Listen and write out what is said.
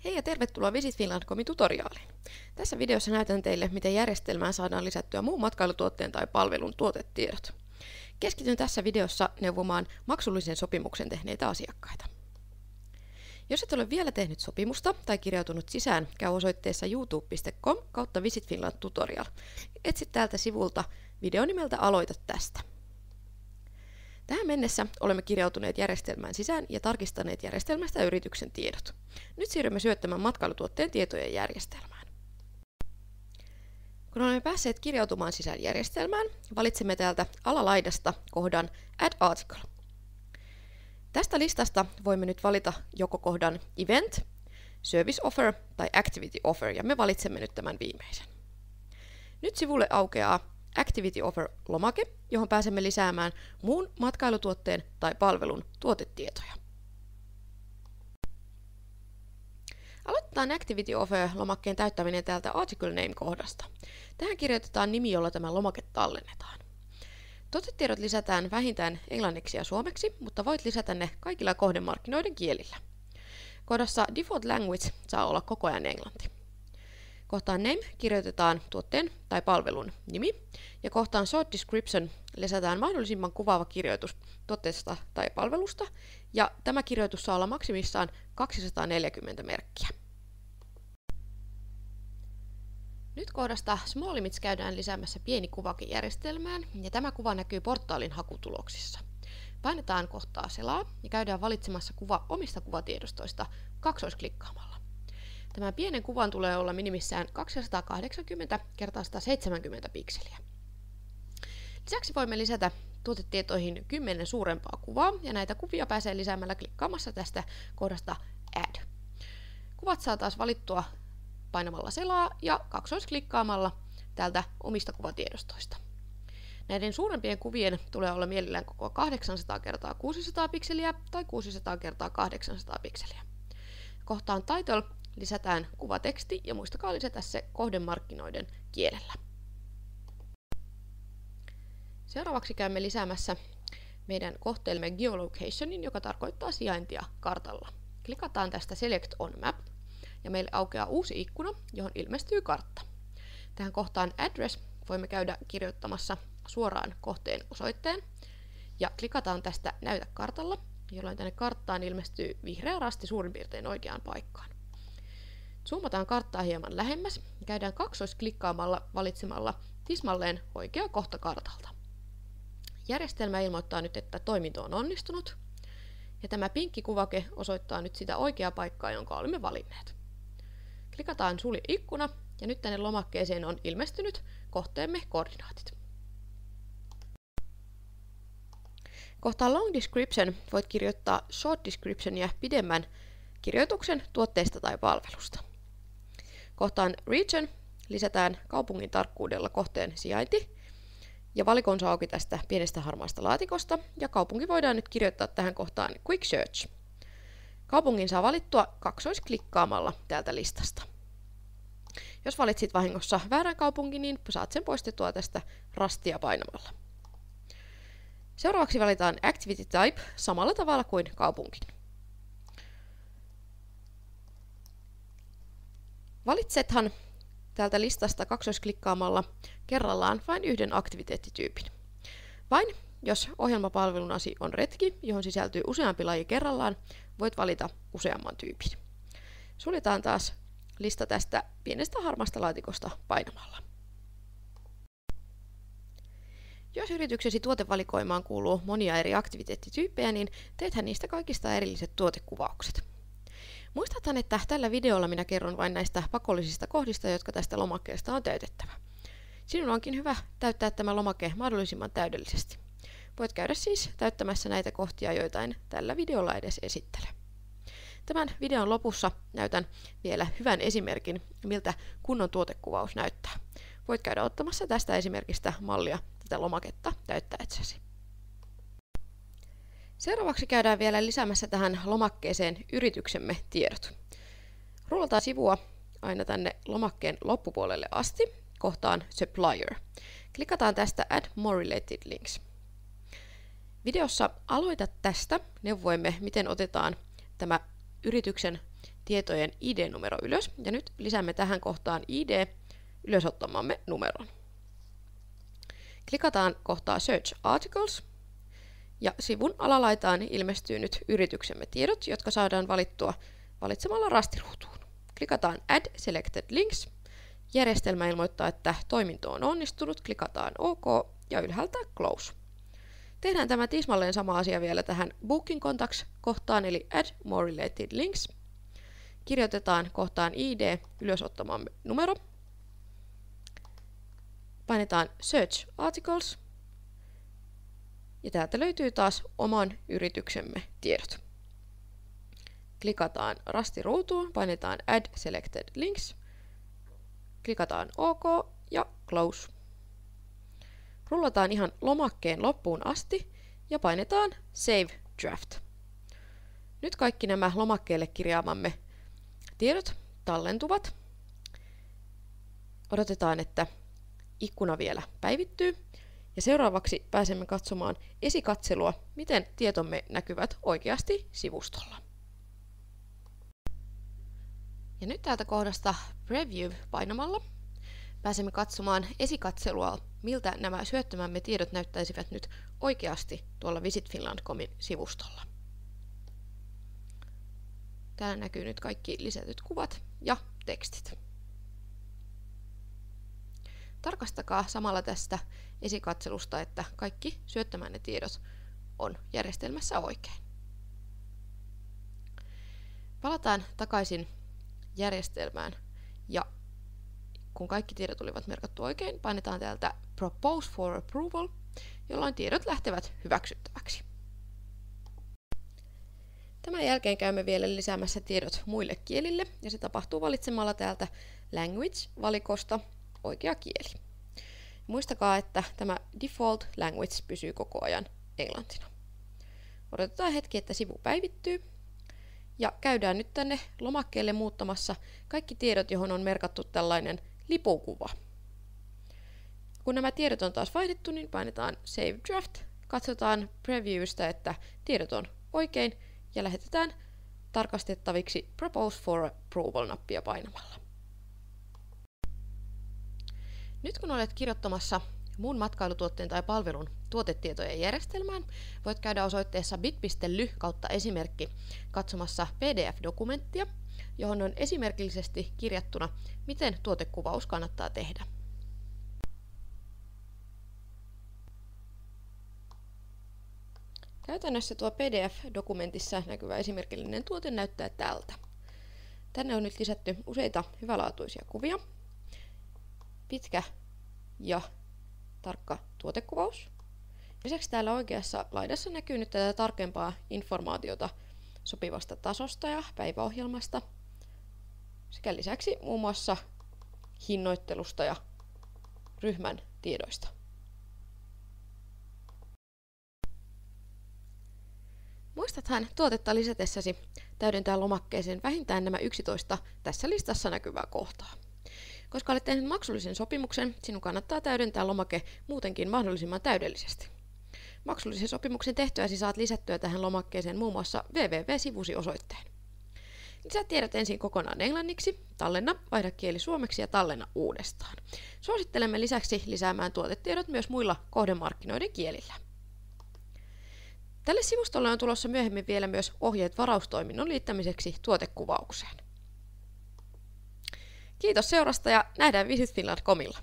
Hei ja tervetuloa Visit Finland.comin tutoriaaliin. Tässä videossa näytän teille, miten järjestelmään saadaan lisättyä muun matkailutuotteen tai palvelun tuotetiedot. Keskityn tässä videossa neuvomaan maksullisen sopimuksen tehneitä asiakkaita. Jos et ole vielä tehnyt sopimusta tai kirjautunut sisään, käy osoitteessa youtube.com/Visit Finland tutorial. Etsi täältä sivulta video nimeltä Aloita tästä. Tähän mennessä olemme kirjautuneet järjestelmään sisään ja tarkistaneet järjestelmästä yrityksen tiedot. Nyt siirrymme syöttämään matkailutuotteen tietojen järjestelmään. Kun olemme päässeet kirjautumaan sisään järjestelmään, valitsemme täältä alalaidasta kohdan Add Article. Tästä listasta voimme nyt valita joko kohdan Event, Service Offer tai Activity Offer, ja me valitsemme nyt tämän viimeisen. Nyt sivulle aukeaa Activity Offer-lomake, johon pääsemme lisäämään muun matkailutuotteen tai palvelun tuotetietoja. Aloitetaan Activity Offer-lomakkeen täyttäminen täältä Article Name-kohdasta. Tähän kirjoitetaan nimi, jolla tämä lomake tallennetaan. Tuotetiedot lisätään vähintään englanniksi ja suomeksi, mutta voit lisätä ne kaikilla kohdemarkkinoiden kielillä. Kohdassa Default Language saa olla koko ajan englanti. Kohtaan Name kirjoitetaan tuotteen tai palvelun nimi, ja kohtaan Short Description lisätään mahdollisimman kuvaava kirjoitus tuotteesta tai palvelusta, ja tämä kirjoitus saa olla maksimissaan 240 merkkiä. Nyt kohdasta Small Image käydään lisäämässä pieni kuvake järjestelmään, ja tämä kuva näkyy portaalin hakutuloksissa. Painetaan kohtaa selaa ja käydään valitsemassa kuva omista kuvatiedostoista kaksoisklikkaamalla. Tämän pienen kuvan tulee olla minimissään 280 x 170 pikseliä. Lisäksi voimme lisätä tuotetietoihin 10 suurempaa kuvaa, ja näitä kuvia pääsee lisäämällä klikkaamassa tästä kohdasta Add. Kuvat saa taas valittua painamalla selaa ja kaksoisklikkaamalla täältä omista kuvatiedostoista. Näiden suurempien kuvien tulee olla mielellään koko 800 x 600 pikseliä tai 600 x 800 pikseliä. Kohtaan Title lisätään kuvateksti, ja muistakaa lisätä se kohdemarkkinoiden kielellä. Seuraavaksi käymme lisäämässä meidän kohteellemme geolocationin, joka tarkoittaa sijaintia kartalla. Klikataan tästä Select on Map, ja meille aukeaa uusi ikkuna, johon ilmestyy kartta. Tähän kohtaan Address voimme käydä kirjoittamassa suoraan kohteen osoitteen, ja klikataan tästä Näytä kartalla, jolloin tänne karttaan ilmestyy vihreä rasti suurin piirtein oikeaan paikkaan. Zoomataan karttaa hieman lähemmäs ja käydään kaksoisklikkaamalla valitsemalla tismalleen oikea kohta kartalta. Järjestelmä ilmoittaa nyt, että toiminto on onnistunut, ja tämä pinkki kuvake osoittaa nyt sitä oikeaa paikkaa, jonka olemme valinneet. Klikataan Sulje ikkuna, ja nyt tänne lomakkeeseen on ilmestynyt kohteemme koordinaatit. Kohtaan Long Description voit kirjoittaa Short Descriptionia pidemmän kirjoituksen tuotteesta tai palvelusta. Kohtaan Region lisätään kaupungin tarkkuudella kohteen sijainti, ja valikon saa auki tästä pienestä harmaasta laatikosta, ja kaupunki voidaan nyt kirjoittaa tähän kohtaan Quick Search. Kaupungin saa valittua kaksoisklikkaamalla täältä listasta. Jos valitsit vahingossa väärän kaupungin, niin saat sen poistettua tästä rastia painamalla. Seuraavaksi valitaan Activity Type samalla tavalla kuin kaupunkin. Valitsethan täältä listasta kaksoisklikkaamalla kerrallaan vain yhden aktiviteettityypin. Vain jos ohjelmapalvelunasi on retki, johon sisältyy useampi laji kerrallaan, voit valita useamman tyypin. Suljetaan taas lista tästä pienestä harmaasta laatikosta painamalla. Jos yrityksesi tuotevalikoimaan kuuluu monia eri aktiviteettityyppejä, niin teethän niistä kaikista erilliset tuotekuvaukset. Muistathan, että tällä videolla minä kerron vain näistä pakollisista kohdista, jotka tästä lomakkeesta on täytettävä. Sinun onkin hyvä täyttää tämä lomake mahdollisimman täydellisesti. Voit käydä siis täyttämässä näitä kohtia, joita en tällä videolla edes esittele. Tämän videon lopussa näytän vielä hyvän esimerkin, miltä kunnon tuotekuvaus näyttää. Voit käydä ottamassa tästä esimerkistä mallia tätä lomaketta täyttäessäsi. Seuraavaksi käydään vielä lisäämässä tähän lomakkeeseen yrityksemme tiedot. Rullataan sivua aina tänne lomakkeen loppupuolelle asti, kohtaan Supplier. Klikataan tästä Add More Related Links. Videossa Aloita tästä neuvoimme, miten otetaan tämä yrityksen tietojen ID-numero ylös, ja nyt lisäämme tähän kohtaan ID ylösottamamme numeron. Klikataan kohtaa Search Articles, ja sivun alalaitaan ilmestyy nyt yrityksemme tiedot, jotka saadaan valittua valitsemalla rastiruutuun. Klikataan Add Selected Links. Järjestelmä ilmoittaa, että toiminto on onnistunut. Klikataan OK ja ylhäältä Close. Tehdään tämä tismalleen sama asia vielä tähän Booking Contacts-kohtaan, eli Add More Related Links. Kirjoitetaan kohtaan ID ylösottamamme numero. Painetaan Search Articles. Ja täältä löytyy taas oman yrityksemme tiedot. Klikataan rastiruutuun, painetaan Add Selected Links. Klikataan OK ja Close. Rullataan ihan lomakkeen loppuun asti ja painetaan Save Draft. Nyt kaikki nämä lomakkeelle kirjaamamme tiedot tallentuvat. Odotetaan, että ikkuna vielä päivittyy. Ja seuraavaksi pääsemme katsomaan esikatselua, miten tietomme näkyvät oikeasti sivustolla. Ja nyt täältä kohdasta Preview painamalla pääsemme katsomaan esikatselua, miltä nämä syöttämämme tiedot näyttäisivät nyt oikeasti tuolla visitfinland.comin sivustolla. Täällä näkyy nyt kaikki lisätyt kuvat ja tekstit. Tarkastakaa samalla tästä esikatselusta, että kaikki syöttämänne tiedot on järjestelmässä oikein. Palataan takaisin järjestelmään ja kun kaikki tiedot olivat merkattu oikein, painetaan täältä Propose for Approval, jolloin tiedot lähtevät hyväksyttäväksi. Tämän jälkeen käymme vielä lisäämässä tiedot muille kielille ja se tapahtuu valitsemalla täältä Language-valikosta oikea kieli. Muistakaa, että tämä Default Language pysyy koko ajan englantina. Odotetaan hetki, että sivu päivittyy. Ja käydään nyt tänne lomakkeelle muuttamassa kaikki tiedot, johon on merkattu tällainen lipukuva. Kun nämä tiedot on taas vaihdettu, niin painetaan Save Draft. Katsotaan Previewstä, että tiedot on oikein ja lähetetään tarkastettaviksi Propose for Approval-nappia painamalla. Nyt kun olet kirjoittamassa muun matkailutuotteen tai palvelun tuotetietojen järjestelmään, voit käydä osoitteessa bit.ly/esimerkki katsomassa PDF-dokumenttia, johon on esimerkillisesti kirjattuna, miten tuotekuvaus kannattaa tehdä. Käytännössä tuo PDF-dokumentissa näkyvä esimerkillinen tuote näyttää tältä. Tänne on nyt lisätty useita hyvälaatuisia kuvia, pitkä ja tarkka tuotekuvaus. Lisäksi täällä oikeassa laidassa näkyy nyt tätä tarkempaa informaatiota sopivasta tasosta ja päiväohjelmasta sekä lisäksi muun muassa hinnoittelusta ja ryhmän tiedoista. Muistathan tuotetta lisätessäsi täydentää lomakkeeseen vähintään nämä 11 tässä listassa näkyvää kohtaa. Koska olet tehnyt maksullisen sopimuksen, sinun kannattaa täydentää lomake muutenkin mahdollisimman täydellisesti. Maksullisen sopimuksen tehtyäsi saat lisättyä tähän lomakkeeseen muun muassa www-sivusi osoitteen. Lisää tiedot ensin kokonaan englanniksi, tallenna, vaihda kieli suomeksi ja tallenna uudestaan. Suosittelemme lisäksi lisäämään tuotetiedot myös muilla kohdemarkkinoiden kielillä. Tälle sivustolle on tulossa myöhemmin vielä myös ohjeet varaustoiminnon liittämiseksi tuotekuvaukseen. Kiitos seurasta ja nähdään visitfinland.comilla.